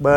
2,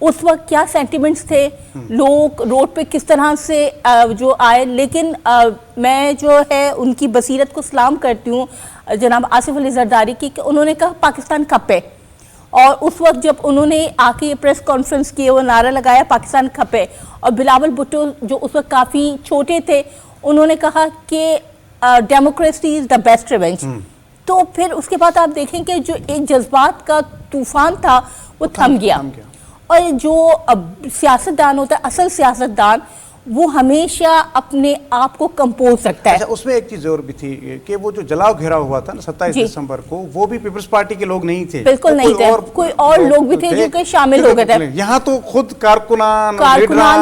اس وقت کیا سینٹیمنٹس تھے, لوگ روڈ پہ کس طرح سے جو آئے. لیکن میں جو ہے ان کی بصیرت کو سلام کرتی ہوں جناب آصف علی زرداری کی, کہ انہوں نے کہا پاکستان کھپے, اور اس وقت جب انہوں نے آ کے یہ پریس کانفرنس کی, وہ نعرہ لگایا پاکستان کھپے, اور بلاول بھٹو جو اس وقت کافی چھوٹے تھے انہوں نے کہا کہ democracy is the best revenge. تو پھر اس کے بعد آپ دیکھیں کہ جو ایک جذبات کا طوفان تھا وہ تھم گیا. اور جو سیاستدان ہوتا ہے, اصل سیاستدان, وہ ہمیشہ اپنے آپ کو کمپوز رکھتا ہے. اچھا, اس میں ایک چیز اور بھی تھی کہ وہ جو جلاؤ گھیرا ہوا تھا نا 27 دسمبر کو, وہ بھی پیپلز پارٹی کے لوگ نہیں تھے, بالکل نہیں تھے, کوئی اور لوگ بھی تھے جو کہ شامل ہو گئے تھے. یہاں تو خود کارکنان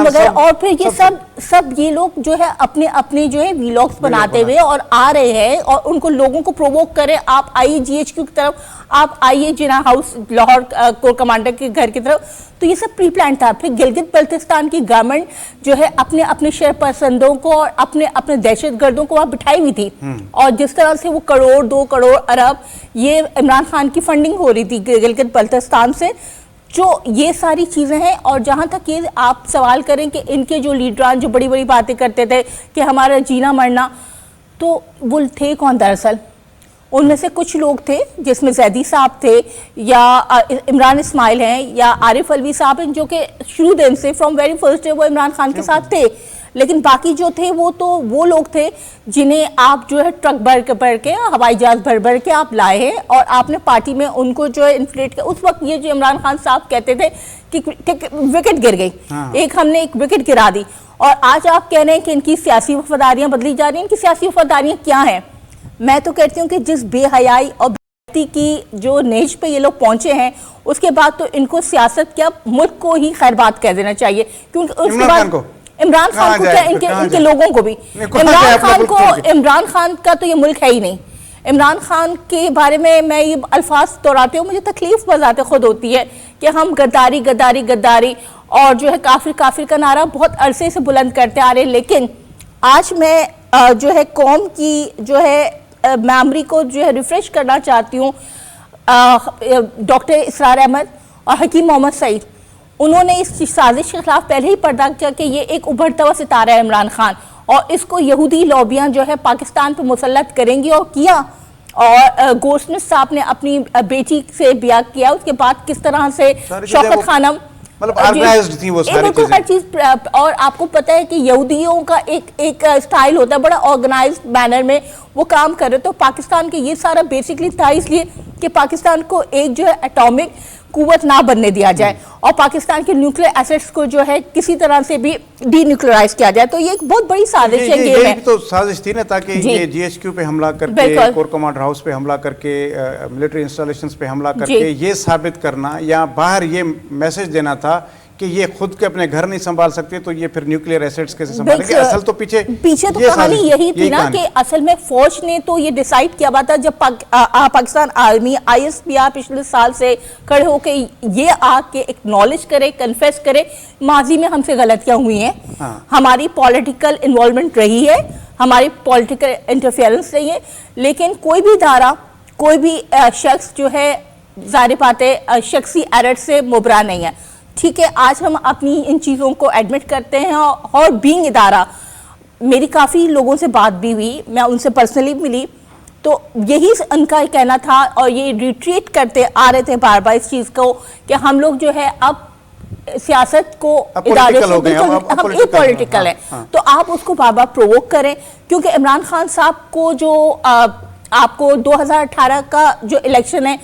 وغیرہ, اور پھر یہ سب یہ لوگ جو ہے اپنے جو ہے ویلاگز بناتے ہوئے اور آ رہے ہیں, اور ان کو لوگوں کو پرووک کرے, آپ آئیے جی ایچ کیو کی طرف, آپ آئیے جناح ہاؤس لاہور کور کمانڈر کے گھر کی طرف. تو یہ سب پری پلان تھا. پھر گلگت بلتستان کی گورنمنٹ جو ہے اپنے شر پسندوں کو اور اپنے دہشت گردوں کو وہاں بٹھائی ہوئی تھی, اور جس طرح سے وہ کروڑ 2 کروڑ ارب یہ عمران خان کی فنڈنگ ہو رہی تھی گلگت بلتستان سے, جو یہ ساری چیزیں ہیں. اور جہاں تک یہ آپ سوال کریں کہ ان کے جو لیڈران جو بڑی بڑی باتیں کرتے تھے کہ ہمارا جینا مرنا, تو وہ تھے کون دراصل؟ ان میں سے کچھ لوگ تھے جس میں زیدی صاحب تھے, یا عمران اسماعیل ہیں, یا عارف الوی صاحب ہیں, جو کہ شروع دن سے فرام ویری فرسٹ ڈے وہ عمران خان کے ساتھ تھے. لیکن باقی جو تھے وہ لوگ تھے جنہیں آپ جو ہے ٹرک بھر کے ہوائی جہاز بھر کے آپ لائے ہیں, اور آپ نے پارٹی میں ان کو جو ہے انفلیٹ کیا. اس وقت یہ جو عمران خان صاحب کہتے تھے کہ وکٹ گر گئی, ہم نے ایک وکٹ گرا دی, اور آج آپ کہہ رہے ہیں کہ ان کی سیاسی وفاداریاں بدلی جا رہی ہیں. ان کی سیاسی وفاداریاں کیا ہیں؟ میں تو کہتی ہوں کہ جس بے حیائی اور بےغیرتی کی جو نیج پہ یہ لوگ پہنچے ہیں, اس کے بعد تو ان کو سیاست کیا ملک کو ہی خیر بات کہہ دینا چاہیے. کیونکہ اس کے بعد عمران خان کو کیا, ان کے لوگوں کو بھی, عمران خان کا تو یہ ملک ہے ہی نہیں. عمران خان کے بارے میں یہ الفاظ دہراتے ہوں, مجھے تکلیف بذات خود ہوتی ہے کہ ہم غداری اور جو ہے کافر کا نعرہ بہت عرصے سے بلند کرتے آ رہے ہیں. لیکن آج میں جو ہے قوم کی جو ہے میموری کو جو ہے ریفریش کرنا چاہتی ہوں. ڈاکٹر اسرار احمد اور حکیم محمد سعید, انہوں نے اس سازش کے خلاف پہلے ہی پردہ کیا کہ یہ ایک ابھرتا ہوا ستارہ ہے عمران خان, اور اس کو یہودی لابیاں جو ہے پاکستان پہ مسلط کریں گی, اور کیا. اور گولڈسمتھ صاحب نے اپنی بیٹی سے بیاہ کیا, اس کے بعد کس طرح سے شوکت خانم مطلب آرگنائزڈ تھی وہ ساری چیزیں, ہر چیز. اور آپ کو پتہ ہے کہ یہودیوں کا ایک اسٹائل ہوتا ہے, بڑا آرگنائزڈ مینر میں وہ کام کر رہے. تو پاکستان کے یہ سارا بیسکلی تھا اس لیے کہ پاکستان کو ایک جو ہے ایٹامک قوت نہ بننے دیا جائے, اور پاکستان کے نیوکلیئر ایسٹس کو جو ہے کسی طرح سے بھی ڈی نیوکلیئرائز کیا جائے. تو یہ ایک بہت بڑی سازش ہے. یہ بھی تو سازش تھی نا, تاکہ یہ جی ایچ کیو پہ حملہ کر کے, کور کمانڈر ہاؤس پہ حملہ کر کے, ملٹری انسٹالیشنز پہ حملہ کر کے یہ ثابت کرنا, یا باہر یہ میسج دینا تھا کہ یہ خود کے اپنے گھر نہیں سنبھال سکتے, تو یہ پھر نیوکلیئر ایسٹس کیسے سنبھالیں گے. اصل تو پیچھے تو کہانی یہی تھی نا, کہ اصل میں فوج نے تو یہ ڈیسائیڈ کیا ہوا تھا, جب پاکستان آرمی ISPR پچھلے سال سے کھڑے ہو کے یہ آ کے اکنالج کرے, کنفیس کرے ماضی میں ہم سے غلطیاں ہوئی ہیں, ہماری پولیٹیکل انوالومنٹ رہی ہے, ہماری پولیٹیکل انٹرفیئرنس رہی ہے. لیکن کوئی بھی ادارہ, کوئی بھی شخص جو ہے ظاہر بات ہے شخصی ایرر سے مبرا نہیں ہے. ٹھیک ہے, آج ہم اپنی ان چیزوں کو ایڈمٹ کرتے ہیں, اور بینگ ادارہ, میری کافی لوگوں سے بات بھی ہوئی, میں ان سے پرسنلی ملی, تو یہی ان کا کہنا تھا, اور یہ ریٹریٹ کرتے آ رہے تھے بار بار اس چیز کو کہ ہم لوگ جو ہے اب سیاست کو ادارے سے ہم پولیٹیکل ہیں. تو آپ اس کو بار بار پرووک کریں, کیونکہ عمران خان صاحب کو جو آپ کو 2018 کا جو الیکشن ہے,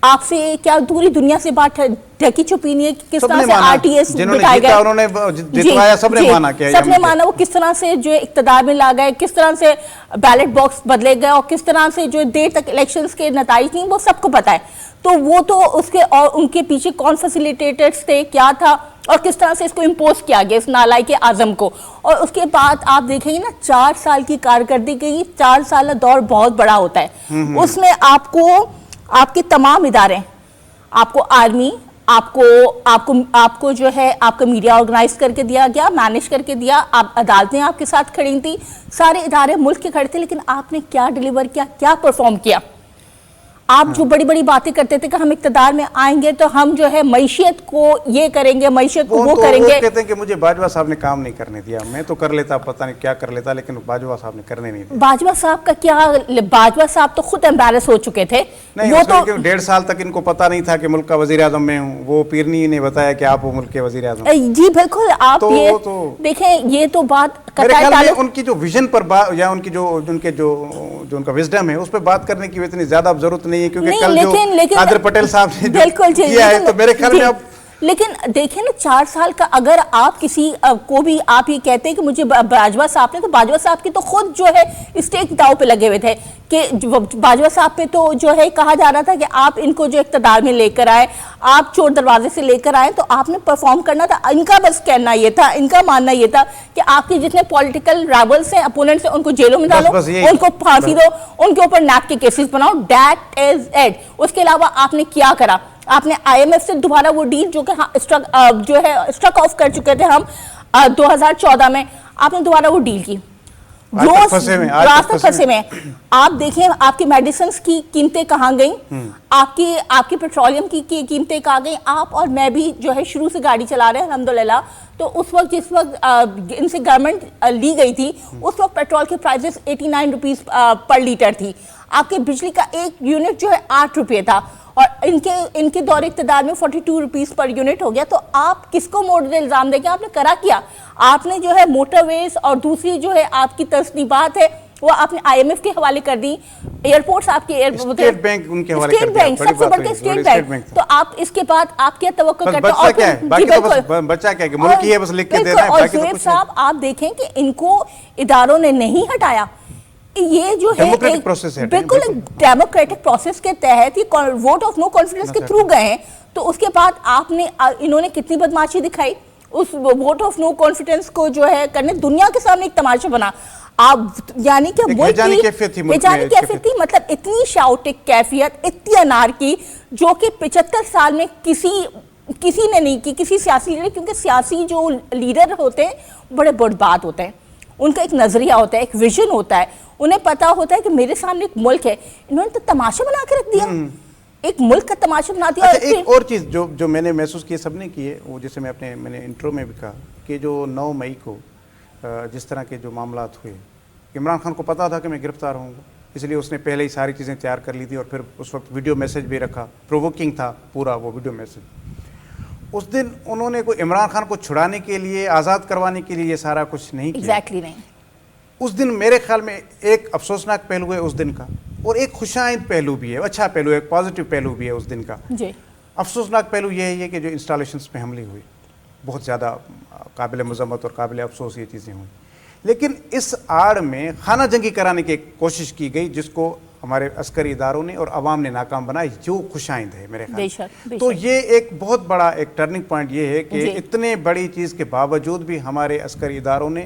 آپ سے کیا دوری دنیا سے بات ڈھکی چھپی نہیں ہے کہ کس طرح سے RTS بٹھائے گئے, انہوں نے جتوایا, سب نے مانا, سب نے مانا, وہ کس طرح سے جو اقتدار میں لا گئے, کس طرح سے بیلٹ باکس بدلے گئے, اور کس طرح سے جو دیر تک الیکشنز کے نتائج نہیں, وہ سب کو پتا ہے. تو وہ تو اس کے اور ان کے پیچھے کون فیسیلیٹیٹرز تھے, کیا تھا, اور کس طرح سے اس کو امپوز کیا گیا اس نالائق اعظم کو. اور اس کے بعد آپ دیکھیں گے نا 4 سال کی کارکردگی, 4 سالہ دور بہت بڑا ہوتا ہے. اس میں آپ کو آپ کے تمام ادارے, آپ کو آرمی, آپ کو جو ہے آپ کا میڈیا آرگنائز کر کے دیا گیا, مینیج کر کے دیا, آپ عدالتیں آپ کے ساتھ کھڑی تھیں, سارے ادارے ملک کے کھڑے تھے, لیکن آپ نے کیا ڈیلیور کیا, کیا پرفارم کیا. آپ جو بڑی بڑی باتیں کرتے تھے کہ ہم اقتدار میں آئیں گے تو ہم جو ہے معیشت کو یہ کریں گے, معیشت کو وہ کریں گے. وہ کہتے ہیں کہ مجھے باجوہ صاحب نے کام نہیں کرنے دیا, میں تو کر لیتا, پتہ نہیں کیا کر لیتا, لیکن باجوہ صاحب نے کرنے نہیں دیا. باجوہ صاحب کا کیا, باجوہ صاحب تو خود امبیرس ہو چکے تھے. نہیں, وہ تو 1.5 سال تک ان کو پتہ نہیں تھا کہ ملک کا وزیر اعظم میں ہوں, وہ پیرنی نے بتایا کہ آپ وہ ملک کے وزیر اعظم. جی بالکل, آپ یہ دیکھیں, یہ تو بات میرے خیال میں ان کی جو ویژن پر یا ان کی جو ان کا وزڈم ہے اس پہ بات کرنے کی اتنی زیادہ اب ضرورت نہیں ہے, کیونکہ کل جو قادر پٹیل صاحب نے جو کیا ہے تو میرے خیال میں اب. لیکن دیکھیں نا 4 سال کا, اگر آپ کسی کو بھی آپ یہ کہتے ہیں کہ مجھے باجوہ صاحب نے, تو باجوہ صاحب کی تو خود جو ہے اسٹیک داؤ پہ لگے ہوئے تھے کہ باجوہ صاحب پہ تو جو ہے کہا جا رہا تھا کہ آپ ان کو جو اقتدار میں لے کر آئے, آپ چور دروازے سے لے کر آئے, تو آپ نے پرفارم کرنا تھا. ان کا بس کہنا یہ تھا, ان کا ماننا یہ تھا کہ آپ کے جتنے پولیٹیکل رائولز ہیں, اپوننٹس ہیں, ان کو جیلوں میں ڈالو, ان کو پھانسی دو, ان کے اوپر نیب کے کیسز بناؤ. That is it. اس کے علاوہ آپ نے کیا کرا؟ آپ نے آئی ایم ایف سے دوبارہ وہ ڈیل جو کہ اسٹرک آف کر چکے تھے ہم 2014 میں, آپ نے دوبارہ وہ ڈیل کی. راستہ پھنسے میں. آپ دیکھیں آپ کی میڈیسنز کی قیمتیں کہاں گئیں, آپ کی پیٹرولیم کی قیمتیں کہاں گئیں. آپ اور میں بھی جو ہے شروع سے گاڑی چلا رہے ہیں الحمدللہ, تو اس وقت جس وقت ان سے گورنمنٹ لی گئی تھی اس وقت پیٹرول کے پرائزز 89 روپیز پر لیٹر تھی. آپ کے بجلی کا ایک یونٹ جو ہے 8 روپے تھا, اور ان کے دور اقتدار میں 42 روپیز پر یونٹ ہو گیا. تو آپ کس کو موڑ الزام دیں کہ آپ نے کرا کیا؟ آپ نے جو ہے موٹر ویز اور دوسری جو ہے آپ کی تصنیفات ہے وہ آپ نے آئی ایم ایف کے حوالے کر دی, ایئرپورٹس آپ کے اسٹیٹ بینک ان کے حوالے کر دیا, سب سے بڑھ کے اسٹیٹ بینک. تو آپ اس کے بعد آپ کیا توقع کرتے ہیں؟ بچہ کیا ہے, باقی تو بس بچہ کیا ہے کہ ملک ہی ہے, بس لکھ کے دے رہے ہیں. اور زویب صاحب آپ دیکھیں کہ ان کو اداروں نے نہیں ہٹایا. یہ جو ہے بالکل ڈیموکریٹک پروسیس کے تحت یہ ووٹ آف نو کانفیڈنس کے تھرو گئے ہیں. تو اس کے بعد انہوں نے کتنی بدماشی دکھائی اس ووٹ آف نو کانفیڈنس کو جو ہے کرنے, دنیا کے سامنے ایک تماشا بنا. آپ یعنی کہ ملک کی کیفیت تھی, مطلب اتنی شاؤٹک کیفیت, اتنی انار کی, جو کہ 75 سال میں کسی نے نہیں کی, کسی سیاسی لیڈر. کیونکہ سیاسی جو لیڈر ہوتے ہیں بڑے برباد ہوتے ہیں, ان کا ایک نظریہ ہوتا ہے, ایک ویژن ہوتا ہے, انہیں پتا ہوتا ہے کہ میرے سامنے ایک ملک ہے. انہوں نے تو تماشا بنا کے رکھ دیا, ایک ملک کا تماشا بنا دیا. ایک اور چیز جو میں نے محسوس کی, سب نے کی ہے, وہ جیسے میں نے انٹرو میں بھی کہا کہ جو 9 مئی کو جس طرح کے جو معاملات ہوئے, عمران خان کو پتا تھا کہ میں گرفتار ہوں گا, اس لیے اس نے پہلے ہی ساری چیزیں تیار کر لی تھی, اور پھر اس وقت ویڈیو میسیج بھی رکھا, پرووکنگ تھا پورا وہ ویڈیو میسیج. اس دن انہوں نے کوئی عمران خان کو چھڑانے کے لیے, آزاد کروانے کے لیے یہ سارا کچھ نہیں کیا. ایگزیکٹلی نہیں. اس دن میرے خیال میں ایک افسوسناک پہلو ہے اس دن کا, اور ایک خوشائند پہلو بھی ہے, اچھا پہلو ہے, ایک پازیٹیو پہلو بھی ہے اس دن کا. جی. افسوسناک پہلو یہ ہے کہ جو انسٹالیشنز پہ حملے ہوئے بہت زیادہ قابل مذمت اور قابل افسوس یہ چیزیں ہوئیں, لیکن اس آڑ میں خانہ جنگی کرانے کی کوشش کی گئی جس کو ہمارے عسکری اداروں نے اور عوام نے ناکام بنایا, جو خوشائند ہے میرے خیال میں. تو یہ ایک بہت بڑا ایک ٹرننگ پوائنٹ یہ ہے کہ اتنے بڑی چیز کے باوجود بھی ہمارے عسکری اداروں نے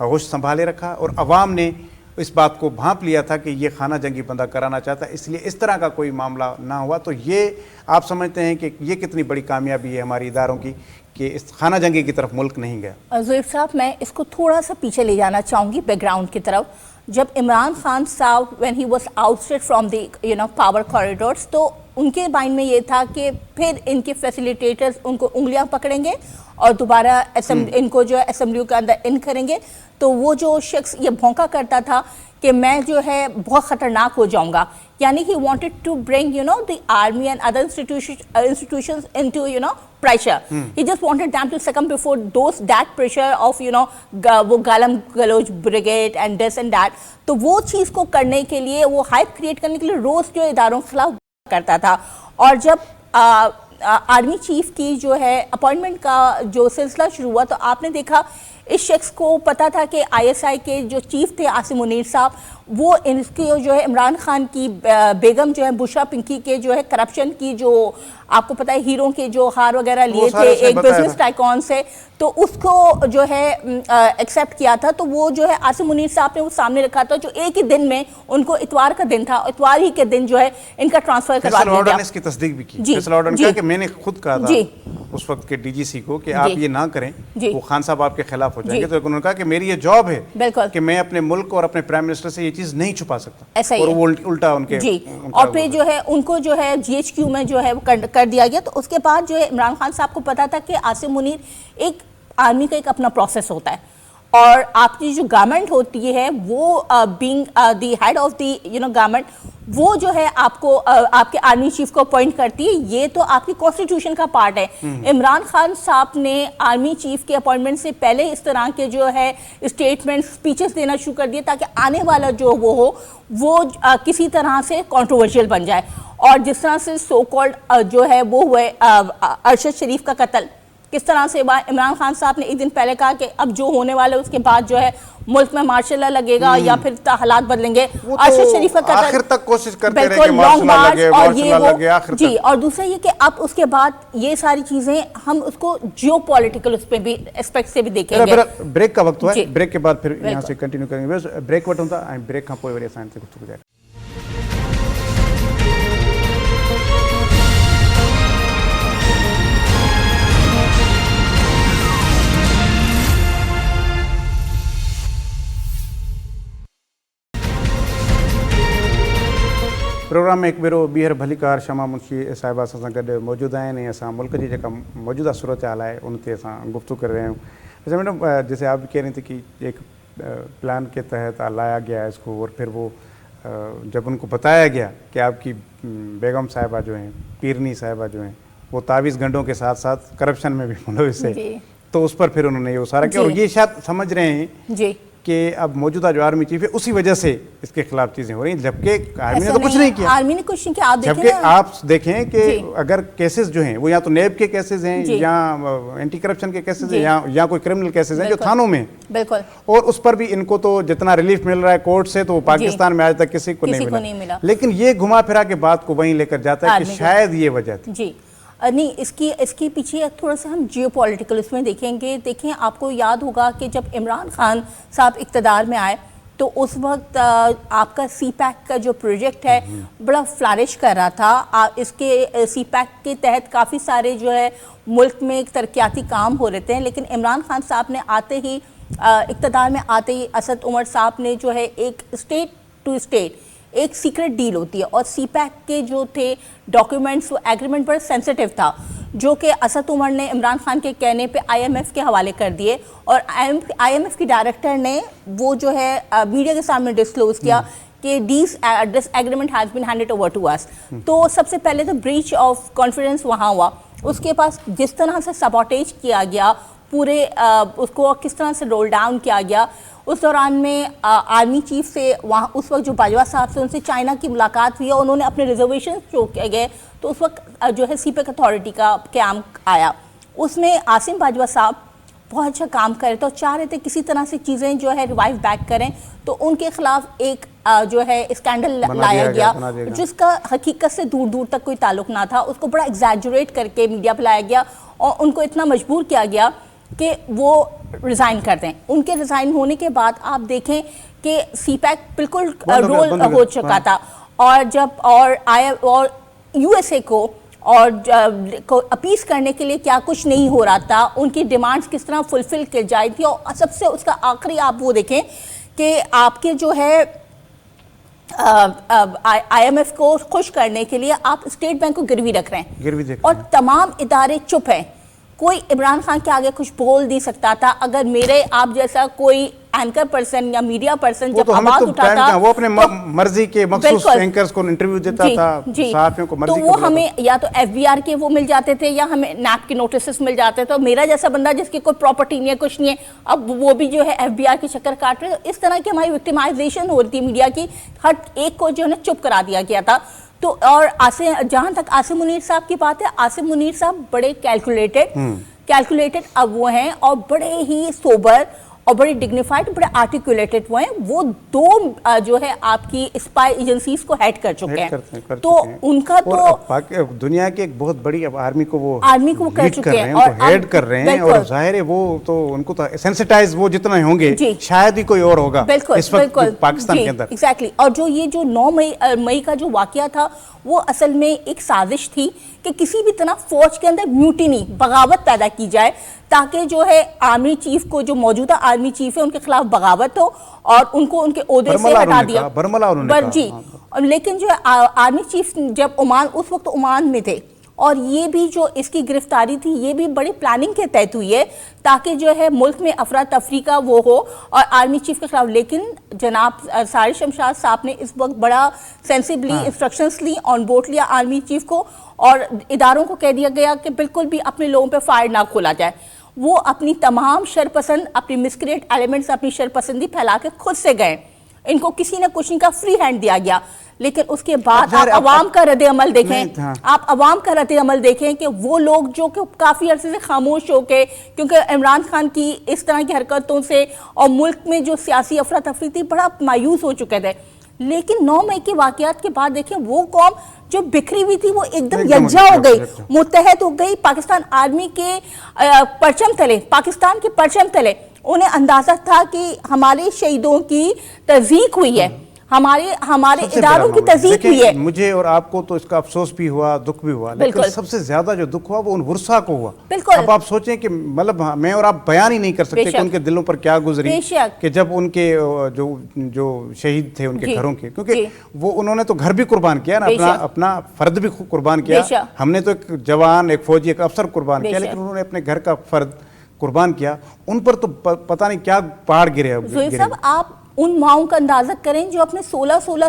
ہوش سنبھالے رکھا, اور عوام نے اس بات کو بھانپ لیا تھا کہ یہ خانہ جنگی بندہ کرانا چاہتا ہے, اس لیے اس طرح کا کوئی معاملہ نہ ہوا. تو یہ آپ سمجھتے ہیں کہ یہ کتنی بڑی کامیابی ہے ہماری اداروں کی کہ اس خانہ جنگی کی طرف ملک نہیں گیا. زویب صاحب, میں اس کو تھوڑا سا پیچھے لے جانا چاہوں گی بیک گراؤنڈ کی طرف. جب عمران خان صاحب when he was ousted from the power corridors, تو ان کے مائنڈ میں یہ تھا کہ پھر ان کے فیسیلیٹیٹرز ان کو انگلیاں پکڑیں گے اور دوبارہ ان کو جو ہے اسمبلیوں کے اندر ان کریں گے. تو وہ جو شخص یہ بھونکا کرتا تھا کہ میں جو ہے بہت خطرناک ہو جاؤں گا, یعنی he wanted to bring the army and other institutions into pressure. He just wanted them to succumb before that pressure of وہ گالم گلوچ brigade and this and that. تو وہ چیز کو کرنے کے لیے, وہ ہائپ کریٹ کرنے کے لیے روز جو اداروں کے خلاف کرتا تھا. اور جب آرمی چیف کی جو ہے اپوائنٹمنٹ کا جو سلسلہ شروع ہوا, تو آپ نے دیکھا اس شخص کو پتا تھا کہ آئی ایس آئی کے جو چیف تھے عاصم منیر صاحب, وہ ان کی جو ہے عمران خان کی بیگم جو ہے بشرا پنکی کے جو ہے کرپشن کی, جو آپ کو پتا ہے ہیروں کے جو ہار وغیرہ لیے تھے ایک بزنس ٹائکون سے, تو اس کو جو ہے ایکسیپٹ کیا تھا. تو وہ جو ہے عاصم منیر صاحب نے وہ سامنے رکھا تھا, جو ایک ہی دن میں ان کو اتوار کا دن تھا, اتوار ہی کے دن جو ہے ان کا ٹرانسفر کروا دیا گیا. اس کی تصدیق بھی کی فیصل آرڈر کا کہ میں نے خود کہا تھا اس وقت کے ڈی جی سی کو کہ آپ یہ نہ کریں, وہ خان صاحب آپ کے خلاف ہو جائیں گے. تو انہوں نے کہا کہ میری یہ جاب ہے کہ میں اپنے ملک اور اپنے پرائم منسٹر سے یہ چیز نہیں چھپا سکتا, اور وہ الٹا ان کے اور پھر جو ہے ان کو جو ہے جی ایچ کیو میں جو ہے کر دیا گیا. تو اس کے بعد جو ہے عمران خان صاحب کو پتا تھا کہ عاصم منیر ایک آرمی کا ایک اپنا پروسیس ہوتا ہے, اور آپ کی جو گورنمنٹ ہوتی ہے وہ being the head of the government, وہ جو ہے آپ کو آپ کے آرمی چیف کو اپوائنٹ کرتی ہے. یہ تو آپ کی کانسٹیٹیوشن کا پارٹ ہے. عمران خان صاحب نے آرمی چیف کے اپوائنٹمنٹ سے پہلے اس طرح کے جو ہے اسٹیٹمنٹ اسپیچز دینا شروع کر دیے تاکہ آنے والا جو وہ ہو وہ کسی طرح سے کنٹروورشل بن جائے. اور جس طرح سے سو کالڈ جو ہے وہ ہوئے ارشد شریف کا قتل, کس طرح سے عمران خان صاحب نے ایک دن پہلے کہا کہ اب جو ہونے والا ہے اس کے بعد جو ہے ملک میں مارشل لا لگے گا یا پھر حالات بدلیں گے. ارشد شریف کا قتل آخر تک کوشش کرتے رہے کہ مارشل لا لگے, مارشل لا لگے آخر تک. جی, اور دوسرا یہ کہ اب اس کے بعد یہ ساری چیزیں ہم اس کو جیو پولیٹیکل اس پہ بھی اسپیکٹ سے بھی دیکھیں گے. بریک کا وقت ہوا ہے, بریک کے بعد پھر یہاں سے کنٹینیو کریں گے. بریک وٹ ہوتا ہے, بریک ہاں پوئے وری آسان سے گفتگو جائے. پروگرام میں ایک بیرو بیہر بھلیکار شمع منشی صاحبہ سان گڈ موجود ہیں. اساں ملک کی جو موجودہ صورتحال ہے ان تے اساں گفتگو کر رہے ہیں. اچھا میڈم, جیسے آپ کہہ رہے تھے کہ ایک پلان کے تحت لایا گیا اس کو, اور پھر وہ جب ان کو بتایا گیا کہ آپ کی بیگم صاحبہ جو ہیں, پیرنی صاحبہ جو ہیں, وہ تعویذ گنڈوں کے ساتھ ساتھ کرپشن میں بھی ملوث ہے, تو اس پر پھر انہوں نے یہ سارا کیا. اور یہ شاید سمجھ رہے ہیں کہ اب موجودہ جو آرمی چیف ہے اسی وجہ سے اس کے خلاف چیزیں ہو رہی ہیں, جبکہ آرمی نے تو کچھ نہیں کیا. آرمی نے کچھ نہیں کیا. جبکہ آپ دیکھیں کہ اگر کیسز جو ہیں وہ یا تو نیب کے کیسز ہیں یا اینٹی کرپشن کے کیسز ہیں یا کوئی کرمنل کیسز ہیں جو تھانوں میں, بالکل, اور اس پر بھی ان کو تو جتنا ریلیف مل رہا ہے کورٹ سے تو پاکستان میں آج تک کسی کو نہیں ملا. لیکن یہ گھما پھرا کے بات کو وہیں لے کر جاتا ہے کہ شاید یہ وجہ تھی. جی نہیں, اس کے پیچھے تھوڑا سا ہم جیو پولیٹیکل اس میں دیکھیں گے. دیکھیں, آپ کو یاد ہوگا کہ جب عمران خان صاحب اقتدار میں آئے تو اس وقت آپ کا سی پیک کا جو پروجیکٹ ہے بڑا فلارش کر رہا تھا. اس کے سی پیک کے تحت کافی سارے جو ہے ملک میں ترقیاتی کام ہو رہے تھے. لیکن عمران خان صاحب نے آتے ہی اقتدار میں آتے ہی اسد عمر صاحب نے جو ہے ایک اسٹیٹ ٹو اسٹیٹ ایک سیکرٹ ڈیل ہوتی ہے, اور سی پیک کے جو تھے ڈاکیومنٹس وہ ایگریمنٹ بڑا سینسٹیو تھا, جو کہ اسد عمر نے عمران خان کے کہنے پہ آئی ایم ایف کے حوالے کر دیے. اور آئی ایم ایف کی ڈائریکٹر نے وہ جو ہے میڈیا کے سامنے ڈسکلوز کیا کہ this agreement has been handed over to us. تو سب سے پہلے تو بریچ آف کانفیڈنس وہاں ہوا. اس کے پاس جس طرح سے سبوٹیج کیا گیا, پورے اس کو کس طرح سے رول ڈاؤن کیا گیا. اس دوران میں آرمی چیف سے وہاں اس وقت جو باجوہ صاحب سے ان سے چائنا کی ملاقات ہوئی اور انہوں نے اپنے ریزرویشن شو کیے گئے, تو اس وقت جو ہے سی پیک اتھارٹی کا قیام آیا. اس میں عاصم باجوہ صاحب بہت اچھا کام کر رہے تھے اور چاہ رہے تھے کسی طرح سے چیزیں جو ہے ریوائیو بیک کریں. تو ان کے خلاف ایک جو ہے اسکینڈل لایا گیا جس کا حقیقت سے دور دور تک کوئی تعلق نہ تھا. اس کو بڑا ایگزیجریٹ کر کے میڈیا پہ لایا گیا اور ان کو اتنا مجبور کیا گیا کہ وہ ریزائن کر دیں. ان کے ریزائن ہونے کے بعد آپ دیکھیں کہ سی پیک بالکل رول ہو چکا تھا, اور جب اور یو ایس اے کو اور اپیس کرنے کے لیے کیا کچھ نہیں ہو رہا تھا, ان کی ڈیمانڈز کس طرح فلفل کی جائے تھی. اور سب سے اس کا آخری آپ وہ دیکھیں کہ آپ کے جو ہے آئی ایم ایف کو خوش کرنے کے لیے آپ اسٹیٹ بینک کو گروی رکھ رہے ہیں اور تمام ادارے چپ ہیں. کوئی عمران خان کے آگے کچھ بول نہیں سکتا تھا. اگر میرے آپ جیسا کوئی اینکر پرسن یا میڈیا پرسن جب آواز اٹھاتا, وہ اپنے مرضی کے مخصوص اینکرز کو انٹرویو دیتا تھا, صحافیوں کو مرضی, تو وہ ہمیں یا تو ایف بی آر کے وہ مل جاتے تھے یا ہمیں نیب کے نوٹسز مل جاتے تھے. تو میرا جیسا بندہ جس کی کوئی پراپرٹی نہیں ہے, کچھ نہیں ہے, اب وہ بھی جو ہے ایف بی آر کی چکر کاٹ رہے. تو اس طرح کی ہماری وکٹمائزیشن ہو رہی تھی میڈیا کی, ہر ایک کو جو ہے نا چپ کرا دیا گیا تھا. تو اور جہاں تک عاصم منیر صاحب کی بات ہے, عاصم منیر صاحب بڑے کیلکولیٹڈ اب وہ ہیں اور بڑے ہی سوبر اور بڑے ڈگنیفائڈ بڑے آرٹیکولیٹڈ ہوئے ہیں. وہ دو جو ہے آپ کی اسپائی ایجنسیز کو ہیڈ کر چکے ہیں, تو ان کا تو دنیا کی ایک بہت بڑی آرمی کو وہ کر چکے ہیں اور ہیڈ کر رہے ہیں, اور ظاہر ہے وہ تو ان کو تو سینسٹائز وہ جتنا ہوں گے شاید ہی کوئی اور ہوگا اس وقت پاکستان کے اندر. ایگزیکٹلی. اور جو یہ جو 9 مئی کا جو واقعہ تھا وہ اصل میں ایک سازش تھی کہ کسی بھی طرح فوج کے اندر میوٹینی, بغاوت پیدا کی جائے, تاکہ جو ہے آرمی چیف کو, جو موجودہ آرمی چیف ہے, ان کے خلاف بغاوت ہو اور ان کو ان کے عہدے سے ہٹا دیا. جی. لیکن جو آرمی چیف جب عمان, اس وقت عمان میں تھے, اور یہ بھی جو اس کی گرفتاری تھی یہ بھی بڑی پلاننگ کے تحت ہوئی ہے تاکہ جو ہے ملک میں افراتفری کا وہ ہو اور آرمی چیف کے خلاف. لیکن جناب سارش شمشاد صاحب نے اس وقت بڑا سینسیبلی انسٹرکشنز لی, آن بورڈ لیا آرمی چیف کو, اور اداروں کو کہہ دیا گیا کہ بالکل بھی اپنے لوگوں پہ فائر نہ کھولا جائے. وہ اپنی تمام شرپسند, اپنی مسکریٹ ایلیمنٹس, اپنی شرپسندی پھیلا کے خود سے گئے. ان کو کسی نہ کچھ ان کا فری ہینڈ دیا گیا. لیکن اس کے بعد آپ عوام کا رد عمل دیکھیں, آپ عوام کا رد عمل دیکھیں کہ وہ لوگ جو کہ کافی عرصے سے خاموش ہو کے, کیونکہ عمران خان کی اس طرح کی حرکتوں سے اور ملک میں جو سیاسی افراتفری تھی بڑا مایوس ہو چکے تھے. لیکن 9 مئی کے واقعات کے بعد دیکھیں وہ قوم جو بکھری ہوئی تھی وہ ایک دم یکجا ہو گئی, متحد ہو گئی پاکستان آرمی کے پرچم تلے, پاکستان کے پرچم تلے. انہیں اندازہ تھا کہ ہمارے شہیدوں کی تصدیق ہوئی ہے, ہمارے اداروں کی تصدیق ہوئی ہے. مجھے اور آپ کو تو اس کا افسوس بھی ہوا, دکھ بھی ہوا, لیکن سب سے زیادہ جو دکھ ہوا وہ ان ورثا کو ہوا. اب آپ سوچیں کہ مطلب میں اور آپ بیان ہی نہیں کر سکتے کہ ان کے دلوں پر کیا گزری کہ جب ان کے جو شہید تھے ان کے گھروں کے, کیونکہ وہ انہوں نے تو گھر بھی قربان کیا نا, اپنا فرد بھی قربان کیا. ہم نے تو ایک جوان, ایک فوجی, ایک افسر قربان کیا, لیکن انہوں نے اپنے گھر کا فرد قربان کیا. ان پر تو پتہ نہیں کیا پہاڑ گرے. زہیر صاحب آپ ان ماؤں کا اندازہ کریں جو اپنے 16 17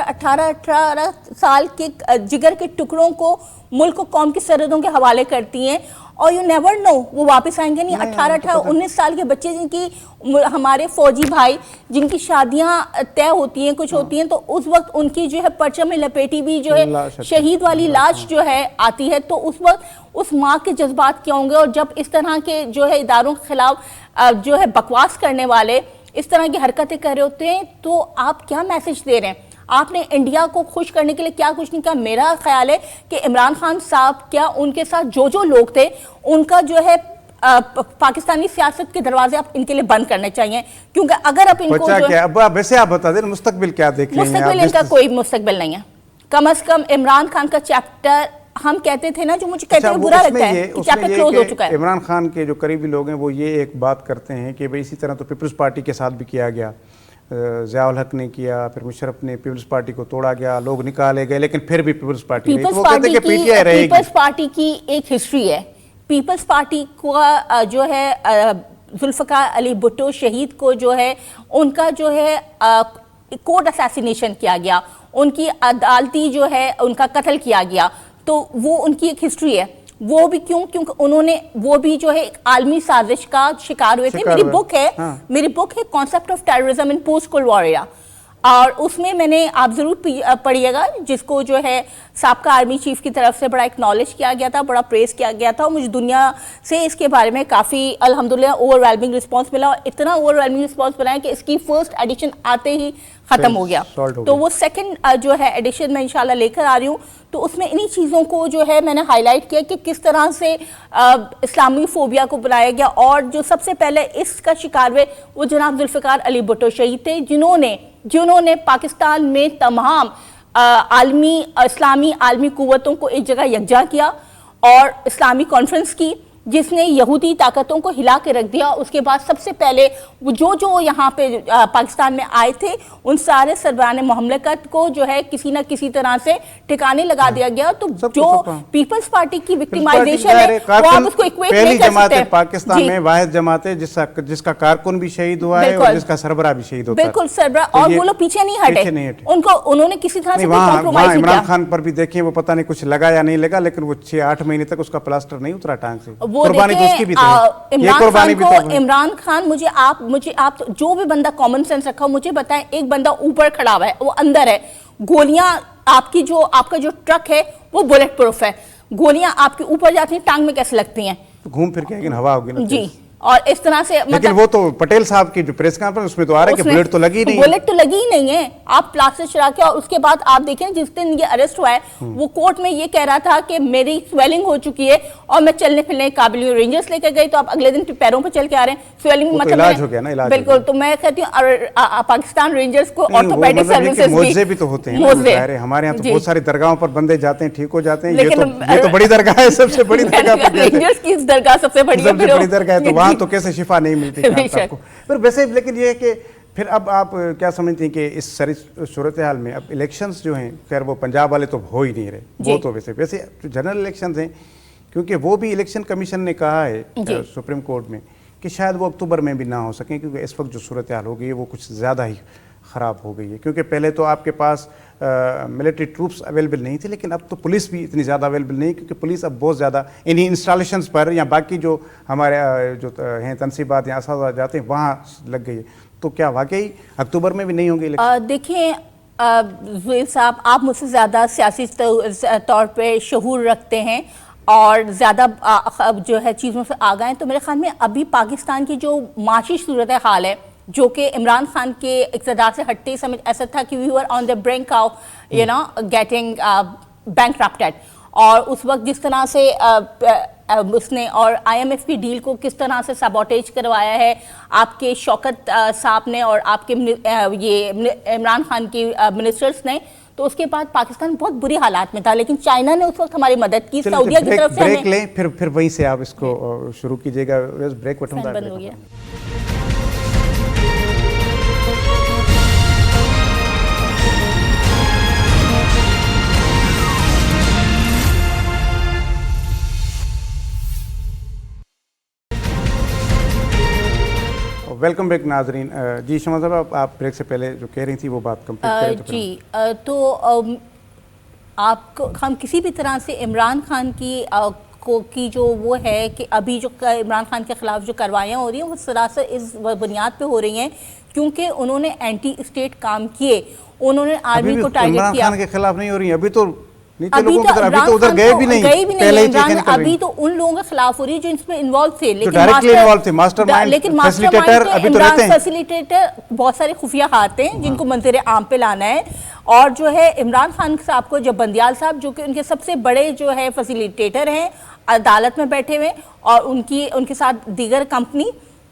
18 سال کے جگر کے ٹکڑوں کو ملک و قوم کی سرحدوں کے حوالے کرتی ہیں, اور یو نیور نو وہ واپس آئیں گے نہیں. 18 19 سال کے بچے جن کی, ہمارے فوجی بھائی جن کی شادیاں طے ہوتی ہیں, کچھ ہوتی ہیں, تو اس وقت ان کی جو ہے پرچم میں لپیٹی بھی جو ہے شہید والی لاش جو ہے آتی ہے, تو اس وقت اس ماں کے جذبات کیا ہوں گے. اور جب اس طرح کے جو ہے اداروں کے خلاف جو ہے بکواس کرنے والے اس طرح کی حرکتیں کر رہے ہوتے ہیں, تو آپ کیا میسج دے رہے ہیں؟ آپ نے انڈیا کو خوش کرنے کے لیے کیا کچھ نہیں کہا. میرا خیال ہے کہ عمران خان صاحب, کیا ان کے ساتھ جو لوگ تھے ان کا جو ہے پاکستانی سیاست کے دروازے آپ ان کے لیے بند کرنے چاہیے, کیونکہ اگر آپ ان کو ویسے آپ بتا دیں مستقبل کیا دیکھ رہے ہیں؟ مستقبل ان کا کوئی مستقبل نہیں ہے. کم از کم عمران خان کا چیپٹر ہم کہتے تھے نا, جو مجھے کہتے ہیں برا لگتا ہے کہ چیپٹر کلوز ہو چکا ہے. عمران خان کے جو قریبی لوگ ہیں وہ یہ ایک بات کرتے ہیں کہ اسی طرح تو پیپلز پارٹی کے ساتھ بھی کیا گیا, ضیاء الحق نے کیا, پھر مشرف نے, پیپلز پارٹی کو توڑا گیا, لوگ نکالے گئے, لیکن پھر بھی پیپلز پارٹی پیپلز پارٹی کی ایک ہسٹری ہے. پیپلز پارٹی کو جو ہے ذوالفقار علی بھٹو شہید کو جو ہے ان کا جو ہے کورٹ اسیسینیشن کیا گیا, ان کی عدالتی جو ہے ان کا قتل کیا گیا, تو وہ ان کی ایک ہسٹری ہے. وہ بھی کیونکہ انہوں نے وہ بھی جو ہے ایک عالمی سازش کا شکار ہوئے تھے. میری بک ہے concept of terrorism in post cold war era, اور اس میں میں نے, آپ ضرور پڑھیے گا, جس کو جو ہے سابقہ آرمی چیف کی طرف سے بڑا ایکنالج کیا گیا تھا, بڑا پریز کیا گیا تھا, اور مجھے دنیا سے اس کے بارے میں کافی الحمدللہ اوور ویلمنگ رسپانس ملا, اور اتنا اوور ویلمنگ رسپانس ملا ہے کہ اس کی فرسٹ ایڈیشن آتے ہی ختم ہو گیا. تو وہ سیکنڈ جو ہے ایڈیشن میں انشاءاللہ لے کر آ رہی ہوں. تو اس میں انہی چیزوں کو جو ہے میں نے ہائی لائٹ کیا کہ کس طرح سے اسلامی فوبیا کو بنایا گیا, اور جو سب سے پہلے اس کا شکار ہوئے وہ جناب ذوالفقار علی بھٹو شہید تھے, جنہوں نے پاکستان میں تمام اسلامی عالمی قوتوں کو ایک جگہ یکجا کیا, اور اسلامی کانفرنس کی جس نے یہودی طاقتوں کو ہلا کے رکھ دیا. اس کے بعد سب سے پہلے وہ جو یہاں پہ پاکستان میں آئے تھے ان سارے سربراہ مملکت کو جو ہے کسی نہ کسی طرح سے ٹھکانے لگا دیا گیا. تو جو پیپلز پارٹی کی وکٹیمائزیشن ہے وہ آپ اس کو ایکویٹ نہیں کر سکتے. پاکستان میں واحد جماعت ہے جس کا کارکن بھی شہید ہوا ہے اور جس کا سربراہ بھی شہید ہوتا ہے. بالکل سربراہ, اور وہ لوگ پیچھے نہیں ہٹے, انہوں نے کسی طرح سے کمپرومائز نہیں کیا. عمران خان پر بھی دیکھیں وہ پتہ نہیں کچھ لگا یا نہیں لگا, لیکن وہ 6-8 مہینے تک اس کا پلاسٹر نہیں اترا ٹانگ سے. قربانی تو اس کی بھی تھی. عمران خان, مجھے آپ جو بھی بندہ کامن سینس رکھا ہو مجھے بتائیں, ایک بندہ اوپر کھڑا ہوا ہے, وہ اندر ہے, گولیاں آپ کا جو ٹرک ہے وہ بلیٹ پروف ہے, گولیاں آپ کے اوپر جاتی ہیں, ٹانگ میں کیسے لگتی ہیں؟ گھوم پھر کے لیکن ہوا ہوگی نا. جی, اور اس طرح سے لیکن وہ تو پٹیل صاحب کی جو پریس کانفرنس اس میں تو آ رہا ہے کہ بلیٹ تو لگی نہیں، بلیٹ تو لگی ہی نہیں ہے. آپ پلاسٹر چلا کے, اور اس کے بعد آپ دیکھیں جس دن یہ اریسٹ ہوا ہے وہ کورٹ میں یہ کہہ رہا تھا کہ میری سویلنگ ہو چکی ہے اور میں چلنے پھرنے قابل ہوں. رینجرز لے کے گئی تو آپ اگلے دن پیروں پہ چل کے آ رہے ہیں, سویلنگ مطلب علاج ہو گیا نا, علاج بالکل. تو میں کہتی ہوں پاکستان رینجرز کو آرتھوپیڈک سروسز موزے بھی تو ہوتے ہیں, ہمارے یہاں تو بہت ساری درگاہوں پر بندے جاتے ہیں ٹھیک ہو جاتے ہیں, یہ تو بڑی درگاہ ہے, سب سے بڑی درگاہ پر رینجرز کی درگاہ سب سے بڑی درگاہ ہے, تو وہاں تو کیسے شفا نہیں ملتی آپ کو. پر ویسے لیکن یہ ہے کہ پھر اب آپ کیا سمجھتے ہیں کہ اس ساری صورتحال میں اب الیکشنز جو ہیں, خیر وہ پنجاب والے تو ہو ہی نہیں رہے, وہ تو ویسے جو جنرل الیکشنز ہیں, کیونکہ وہ بھی الیکشن کمیشن نے کہا ہے سپریم کورٹ میں کہ شاید وہ اکتوبر میں بھی نہ ہو سکیں, کیونکہ اس وقت جو صورتحال ہو گئی ہے وہ کچھ زیادہ ہی خراب ہو گئی ہے. کیونکہ پہلے تو آپ کے پاس ملٹری ٹروپس اویلیبل نہیں تھے, لیکن اب تو پولیس بھی اتنی زیادہ اویلیبل نہیں, کیونکہ پولیس اب بہت زیادہ انہی انسٹالیشنز پر یا باقی جو ہمارے جو ہیں تنصیبات یا اساتذہ جاتے ہیں وہاں لگ گئی ہے. تو کیا واقعی اکتوبر میں بھی نہیں ہوں گے الیکشن؟ دیکھیں زویل صاحب, آپ مجھ سے زیادہ سیاسی طور پہ شعور رکھتے ہیں اور زیادہ جو ہے چیزوں سے آگاہ ہیں, تو میرے خیال میں ابھی پاکستان کی جو معاشی صورتحال ہے جو کہ عمران خان کے اقتدار سے ہٹتے سمجھ ایسا تھا کہ وی ور آن دا برنک آف گیٹنگ بینکرپٹڈ, اور اس وقت جس طرح سے اس نے اور آئی ایم ایف کی ڈیل کو کس طرح سے سابوٹیج کروایا ہے آپ کے شوکت صاحب نے اور آپ کے یہ عمران خان کی منسٹرز نے, تو اس کے بعد پاکستان بہت بری حالات میں تھا. لیکن چائنا نے اس وقت ہماری مدد کی, سعودیہ کی طرف سے بریک لیں پھر وہیں سے آپ اس کو شروع کیجیے گا. بریک بند ہو گیا. ویلکم بیک ناظرین. جی شمع صاحب, آپ بریک سے پہلے جو کہہ رہی تھی وہ بات کمپلیٹ کریں. جی تو آپ کو ہم کسی بھی طرح سے عمران خان کی جو وہ ہے کہ ابھی جو عمران خان کے خلاف جو کارروائیاں ہو رہی ہیں وہ سراسر اس بنیاد پہ ہو رہی ہیں کیونکہ انہوں نے اینٹی اسٹیٹ کام کیے, انہوں نے آرمی کو ٹارگٹ کیا. عمران خان کے خلاف نہیں ہو رہی ہیں ابھی تو ابھی تو ان لوگوں کے خلاف ہو رہی ہے جو اس میں انوالو تھے, لیکن فیسیلیٹیٹر بہت سارے خفیہ ہاتھ ہیں جن کو منظر عام پہ لانا ہے. اور جو ہے عمران خان صاحب کو جب بندیال صاحب جو کہ ان کے سب سے بڑے جو ہے فیسیلیٹیٹر ہیں عدالت میں بیٹھے ہوئے اور ان کے ساتھ دیگر کمپنی,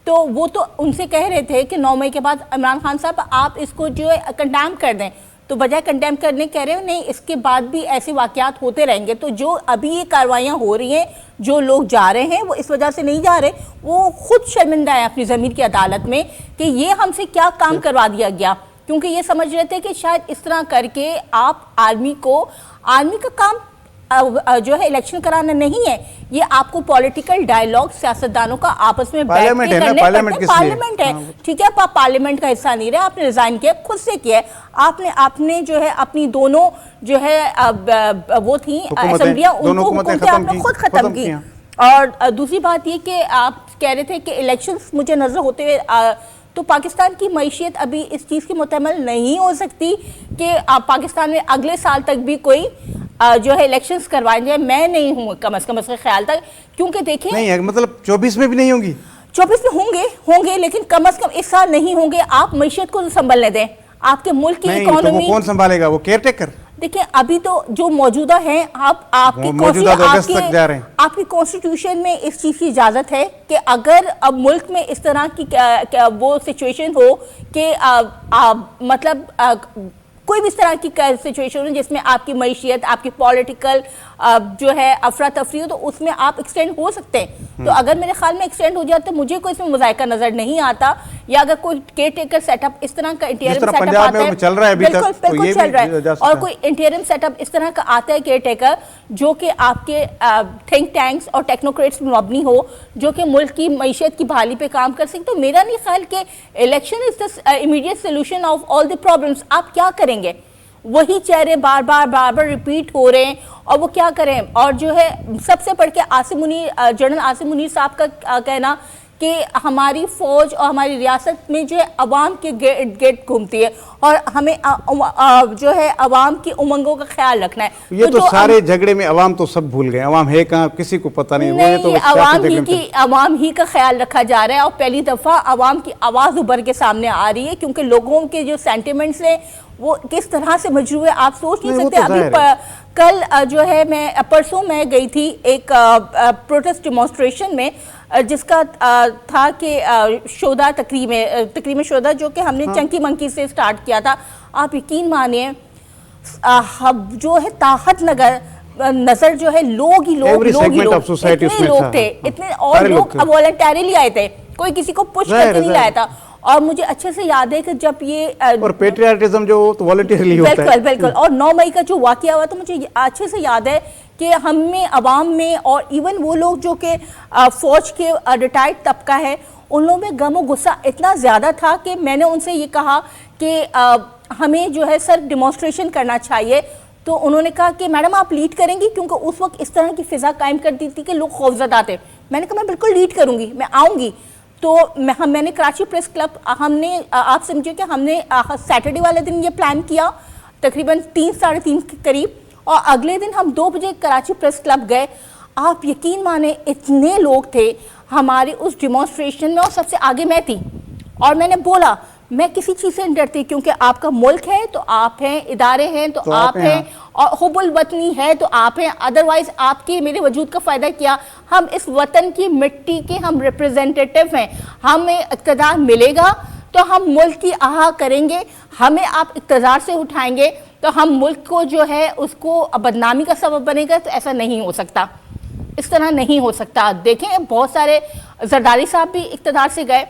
تو وہ تو ان سے کہہ رہے تھے کہ 9 مئی کے بعد عمران خان صاحب آپ اس کو جو ہے کنڈیم کر دیں, تو بجائے کنڈیم کرنے کہہ رہے ہو نہیں اس کے بعد بھی ایسے واقعات ہوتے رہیں گے. تو جو ابھی یہ کارروائیاں ہو رہی ہیں, جو لوگ جا رہے ہیں وہ اس وجہ سے نہیں جا رہے, وہ خود شرمندہ ہیں اپنی ضمیر کی عدالت میں کہ یہ ہم سے کیا کام کروا دیا گیا, کیونکہ یہ سمجھ رہے تھے کہ شاید اس طرح کر کے آپ آرمی کا کام جو ہے الیکشن کرانا نہیں ہے, یہ آپ کو پولیٹیکل ڈائیلاگ سیاستدانوں کا آپس میں بیٹھ کے کرنے پڑتے ہیں. پارلیمنٹ ہے, ٹھیک ہے, آپ پارلیمنٹ کا حصہ نہیں رہے, آپ نے ریزائن کیا, خود سے کیا ہے آپ نے جو ہے اپنی دونوں جو ہے وہ تھیں اسمبلیاں ان کو حکومتیں آپ نے خود ختم کی. اور دوسری بات یہ کہ آپ کہہ رہے تھے کہ الیکشنز مجھے نظر ہوتے ہوئے, تو پاکستان کی معیشت ابھی اس چیز کی متحمل نہیں ہو سکتی کہ پاکستان میں اگلے سال تک بھی کوئی جو ہے الیکشنز کروائیں جائیں. میں نہیں ہوں کم از کم اس کے خیال تک, کیونکہ دیکھیں نہیں مطلب 24 میں بھی نہیں ہوں گی, 24 میں ہوں گے لیکن کم از کم اس سال نہیں ہوں گے. آپ معیشت کو سنبھلنے دیں, آپ کے ملک کی اکانومی کون سنبھالے گا, وہ کیئر ٹیکر. دیکھیں ابھی تو جو موجودہ ہیں, آپ کی کانسٹیٹیوشن میں اس چیز کی اجازت ہے کہ اگر اب ملک میں اس طرح کی وہ سچویشن ہو کہ مطلب کوئی بھی اس طرح کی سچویشن ہو جس میں آپ کی معیشت, آپ کی پولیٹیکل جو ہے افراتفری ہو, تو اس میں آپ ایکسٹینڈ ہو سکتے ہیں. تو اگر میرے خیال میں ایکسٹینڈ ہو جاتا تو مجھے کوئی اس میں مذائقہ نظر نہیں آتا, یا اگر کوئی کیئر ٹیکر سیٹ اپ اس طرح کا انٹیرم سیٹ اپ آتا ہے, بالکل چل رہا ہے, اور کوئی انٹیرم سیٹ اپ اس طرح کا آتا ہے کیئر ٹیکر جو کہ آپ کے تھنک ٹینکس اور ٹیکنوکریٹس میں مبنی ہو, جو کہ ملک کی معیشت کی بحالی پہ کام کر سکتے, تو میرا نہیں خیال کہ election is the immediate solution of all the problems. آپ کیا کریں گے, وہی چہرے بار بار ریپیٹ ہو رہے ہیں, اور وہ کیا کریں. اور جو ہے سب سے پڑھ کے جنرل عاصم منیر صاحب کا کہنا کہ ہماری فوج اور ہماری ریاست میں جو ہے عوام کے گرد گھومتی ہے اور ہمیں جو ہے عوام کی امنگوں کا خیال رکھنا ہے. یہ تو سارے جھگڑے میں عوام تو سب بھول گئے, عوام ہے کہاں کسی کو پتہ نہیں. عوام ہی کا خیال رکھا جا رہا ہے اور پہلی دفعہ عوام کی آواز ابھر کے سامنے آ رہی ہے, کیونکہ لوگوں کے جو سینٹیمنٹس ہیں وہ کس طرح سے مجروح ہے آپ سوچ نہیں سکتے. ابھی کل جو ہے پرسوں میں گئی تھی ایک پروٹیسٹ ڈیمونسٹریشن میں جس کا تھا کہ شودا تقریم شودا جو کہ ہم نے چنکی منکی سے سٹارٹ کیا تھا. آپ یقین مانیے جو ہے طاقت نظر جو ہے لوگ ہی لوگ اتنے لوگ تھے, اتنے اور لوگ والنٹیرلی آئے تھے, کوئی کسی کو پش کر کے نہیں لایا تھا. اور مجھے اچھے سے یاد ہے کہ جب یہ اور پیٹریاٹزم جو تو والنٹیرلی ہوتا ہے بالکل اور 9 مئی کا جو واقعہ ہوا تو مجھے اچھے سے یاد ہے کہ ہم میں عوام میں اور ایون وہ لوگ جو کہ فوج کے ریٹائرڈ طبقہ ہے ان لوگوں میں غم و غصہ اتنا زیادہ تھا کہ میں نے ان سے یہ کہا کہ ہمیں جو ہے سر ڈیمونسٹریشن کرنا چاہیے. تو انہوں نے کہا کہ میڈم آپ لیڈ کریں گی, کیونکہ اس وقت اس طرح کی فضا قائم کر دی تھی کہ لوگ خوفزدہ تھے. میں نے کہا میں بالکل لیڈ کروں گی, میں آؤں گی. تو میں نے کراچی پریس کلب ہم نے آپ سمجھے کہ ہم نے سیٹرڈے والے دن یہ پلان کیا تقریباً 3-3:30 کے قریب, اور اگلے دن ہم 2 بجے کراچی پریس کلب گئے. آپ یقین مانیں اتنے لوگ تھے ہمارے اس ڈیمونسٹریشن میں اور سب سے آگے میں تھی. اور میں نے بولا میں کسی چیز سے نہیں ڈرتی, کیونکہ آپ کا ملک ہے تو آپ ہیں, ادارے ہیں تو آپ ہیں, اور حب الوطنی ہے تو آپ ہیں. ادروائز آپ کے میرے وجود کا فائدہ کیا؟ ہم اس وطن کی مٹی کے ہم ریپرزینٹیٹیو ہیں. ہمیں اقتدار ملے گا تو ہم ملک کی آہا کریں گے. ہمیں آپ اقتدار سے اٹھائیں گے تو ہم ملک کو جو ہے اس کو بدنامی کا سبب بنے گا. تو ایسا نہیں ہو سکتا, اس طرح نہیں ہو سکتا. دیکھیں بہت سارے زرداری صاحب بھی اقتدار سے گئے,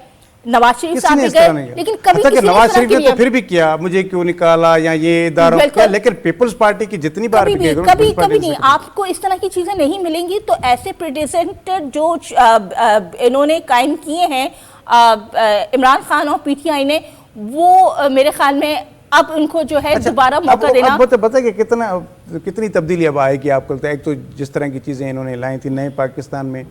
نواز شریف صاحب بھی گئے, لیکن کبھی کسی نواز شریف نے تو پھر بھی کیا, مجھے کیوں نکالا یا یہ اداروں کیا, لیکن پیپلز پارٹی کی جتنی بار بھی کبھی نہیں. آپ کو اس طرح کی چیزیں نہیں ملیں گی. تو ایسے پریڈیسنٹر جو انہوں نے قائم کیے ہیں عمران خان اور پی ٹی آئی نے, وہ میرے خیال میں اب ان کو جو ہے دوبارہ موقع دینا. اب بتائیں کہ کتنی تبدیلی اب آئے گی آپ کو لگتا ہے؟ ایک تو جس طرح کی چیزیں انہوں نے لائی تھیں, نئے پاکستان میں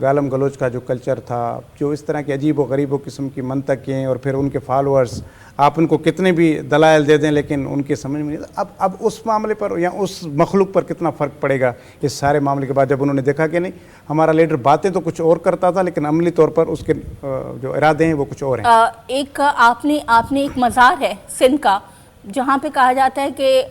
گالم گلوچ کا جو کلچر تھا, جو اس طرح کے عجیب و غریب و قسم کی منطقیں, اور پھر ان کے فالوورز, آپ ان کو کتنے بھی دلائل دے دیں لیکن ان کے سمجھ میں نہیں. اب اس معاملے پر یا اس مخلوق پر کتنا فرق پڑے گا اس سارے معاملے کے بعد, جب انہوں نے دیکھا کہ نہیں ہمارا لیڈر باتیں تو کچھ اور کرتا تھا لیکن عملی طور پر اس کے جو ارادے ہیں وہ کچھ اور ہیں. ایک آپ نے ایک مزار ہے سندھ کا جہاں پہ کہا جاتا ہے کہ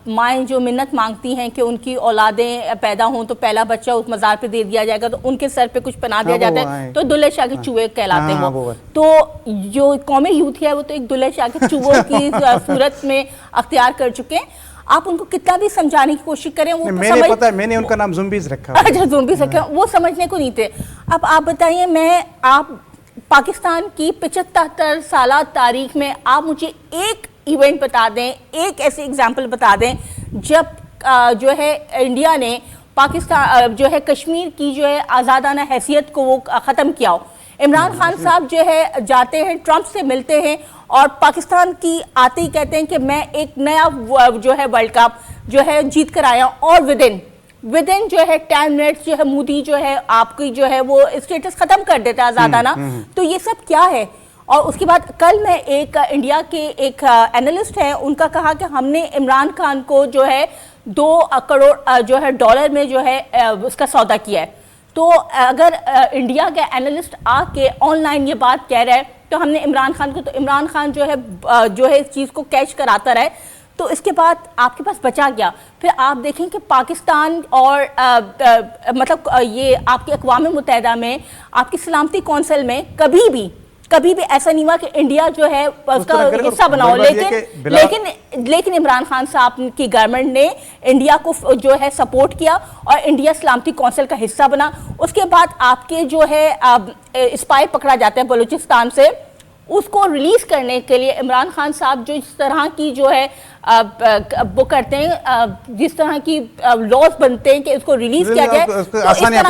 مائیں جو منت مانگتی ہیں کہ ان کی اولادیں پیدا ہوں تو پہلا بچہ اس مزار پہ دے دیا جائے گا, تو ان کے سر پہ کچھ پنا دیا جاتا ہے تو دلہے شاہ کے چوہے کہلاتے ہیں وہ. تو جو قومی یوتھ ہے وہ تو ایک دلہے شاہ کے چوہوں کی صورت میں اختیار کر چکے ہیں. آپ ان کو کتنا بھی سمجھانے کی کوشش کریں, وہ میں نے ان کا نام زومبیز رکھا. اچھا زومبیز رکھا, وہ سمجھنے کو نہیں تھے. اب آپ بتائیے, آپ پاکستان کی 75 سالہ تاریخ میں آپ مجھے ایک ایونٹ بتا دیں, ایک ایسی اگزامپل بتا دیں جب جو ہے انڈیا نے پاکستان جو ہے کشمیر کی جو ہے آزادانہ حیثیت کو وہ ختم کیا ہو. عمران خان صاحب جو ہے جاتے ہیں, ٹرمپ سے ملتے ہیں اور پاکستان کی آتے ہی کہتے ہیں کہ میں ایک نیا جو ہے ورلڈ کپ جو ہے جیت کر آیا, اور ودن جو ہے 10 منٹس جو ہے مودی جو ہے آپ کی جو ہے وہ اسٹیٹس ختم کر دیتا ہے آزادانہ. تو یہ سب کیا ہے؟ اور اس کے بعد کل میں ایک انڈیا کے ایک اینالسٹ ہیں, ان کا کہا کہ ہم نے عمران خان کو جو ہے 2 کروڑ جو ہے ڈالر میں جو ہے اس کا سودا کیا ہے. تو اگر انڈیا کا اینالسٹ آ کے آن لائن یہ بات کہہ رہا ہے تو ہم نے عمران خان کو, تو عمران خان جو ہے اس چیز کو کیچ کراتا رہے. تو اس کے بعد آپ کے پاس بچا گیا. پھر آپ دیکھیں کہ پاکستان اور مطلب یہ آپ کی اقوام متحدہ میں, آپ کی سلامتی کونسل میں کبھی بھی ایسا نہیں ہوا کہ انڈیا جو ہے اس کا حصہ بناؤ, لیکن عمران خان صاحب کی گورنمنٹ نے انڈیا کو جو ہے سپورٹ کیا اور انڈیا سلامتی کونسل کا حصہ بنا. اس کے بعد آپ کے جو ہے اسپائی پکڑا جاتا ہے بلوچستان سے, اس کو ریلیز کرنے کے لیے عمران خان صاحب جو اس طرح کی جو ہے وہ کرتے ہیں, جس طرح کی لاز بنتے ہیں کہ اس کو ریلیز کیا جائے, تو آسانیاں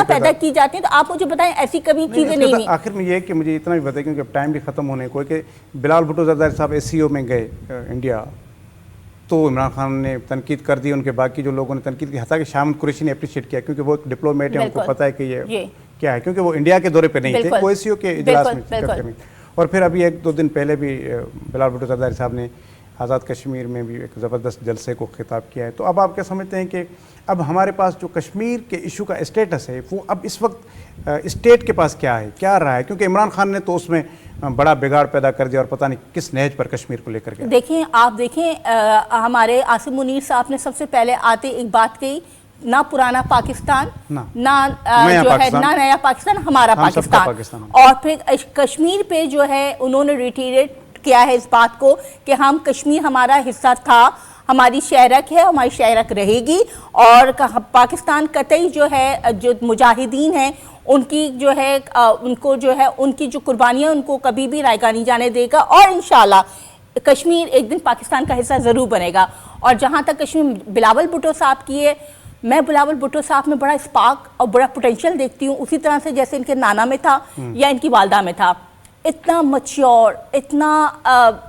پیدا کی جاتی ہیں. تو آپ مجھے بتائیں ایسی کبھی چیزیں نہیں ہوئی. آخر میں یہ کہ مجھے اتنا بھی بتائیں کیونکہ اب ٹائم بھی ختم ہونے کو ہے کہ بلال بھٹو زرداری صاحب SCO میں گئے انڈیا, تو عمران خان نے تنقید کر دی, ان کے باقی جو لوگوں نے تنقید کی, حتیٰ کہ شامت قریشی نے اپریشیٹ کیا کیونکہ وہ ایک ڈپلومیٹ ہے, ان کو پتہ ہے کہ یہ کیا ہے، کیونکہ وہ انڈیا کے دورے پہ نہیں تھے، وہ OSCE کے اجلاس میں شرکت کریں۔ اور پھر ابھی 1-2 دن پہلے بھی بلال بھٹو زرداری صاحب نے آزاد کشمیر میں بھی ایک زبردست جلسے کو خطاب کیا ہے۔ تو اب آپ کیا سمجھتے ہیں کہ اب ہمارے پاس جو کشمیر کے ایشو کا اسٹیٹس ہے وہ اب اس وقت اسٹیٹ کے پاس کیا ہے، کیا رہا ہے؟ کیونکہ عمران خان نے تو اس میں بڑا بگاڑ پیدا کر دیا اور پتہ نہیں کس نہج پر کشمیر کو لے کر گیا۔ دیکھیں آپ دیکھیں ہمارے عاصم منیر صاحب نے سب سے پہلے آتے ایک بات کہی، نہ پرانا پاکستان نہ جو ہے نہ نیا پاکستان، ہمارا پاکستان۔ اور پھر کشمیر پہ جو ہے انہوں نے ریٹیریٹ کیا ہے اس بات کو کہ ہم کشمیر ہمارا حصہ تھا، ہماری شہرک ہے، ہماری شہرک رہے گی، اور پاکستان قطعی جو ہے جو مجاہدین ہیں ان کی جو ہے ان کو جو ہے ان کی جو قربانیاں ان کو کبھی بھی رائگاں نہیں جانے دے گا، اور انشاءاللہ کشمیر ایک دن پاکستان کا حصہ ضرور بنے گا۔ اور جہاں تک کشمیر بلاول بھٹو صاحب کی ہے، میں بلاول بھٹو صاحب میں بڑا اسپارک اور بڑا پوٹینشیل دیکھتی ہوں، اسی طرح سے جیسے ان کے نانا میں تھا یا ان کی والدہ میں تھا۔ اتنا مچیور، اتنا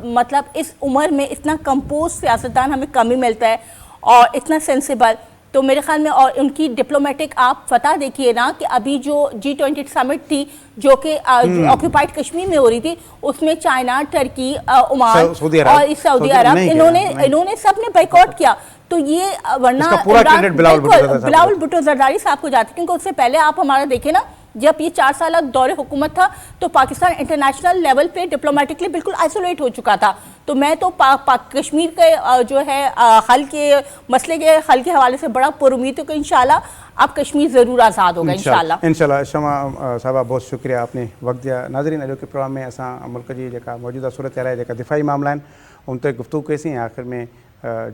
مطلب اس عمر میں اتنا کمپوز سیاستدان ہمیں کم ہی ملتا ہے، اور اتنا سینسیبل۔ تو میرے خیال میں اور ان کی ڈپلومیٹک آپ فتح دیکھیے نا کہ ابھی جو G20 سمٹ تھی جو کہ آکوپائڈ کشمیر میں ہو رہی تھی، اس میں چائنا، ٹرکی، عمان اور سعودی عرب انہوں نے سب نے بائیکاٹ کیا۔ تو یہ ورنہ بلاول بھٹو زرداری صاحب کو جاتے، کیونکہ اس سے پہلے آپ ہمارا دیکھیں نا، جب یہ 4 سالہ دور حکومت تھا تو پاکستان انٹرنیشنل لیول پہ ڈپلومیٹکلی بالکل آئسولیٹ ہو چکا تھا۔ تو میں تو کشمیر کے جو ہے حل کے مسئلے کے حل کے حوالے سے بڑا پر امید ہوں کہ انشاءاللہ اب کشمیر ضرور آزاد ہوگا انشاءاللہ۔ انشاءاللہ۔ شمع صاحبہ بہت شکریہ، آپ نے وقت دیا۔ ناظرین اجو کے پروگرام میں اساں ملک جی جکا موجودہ صورتحال ہے، جکا دفاعی معاملہ ہیں ان تے گفتگو کیسی ہیں۔ آخر میں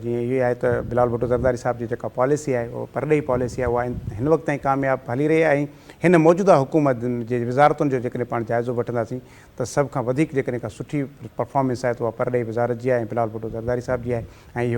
جی یہ ہے تو بلال بھٹو زرداری صاحب جی جکا پالیسی ہے وہ پرڈئی پالیسی ہے، وہ ہن وقت تائیں کامیاب ہلی رہی ہے۔ ہن موجودہ حکومت جی وزارتن جو جکنے پان جائزو وٹھنداسیں تو سب کا ودیک جکنے کا سٹھی پرفارمنس ہے تو وہ پرڈئی وزارت جی ہے، بلال بھٹو زرداری صاحب جی ہے۔ یہ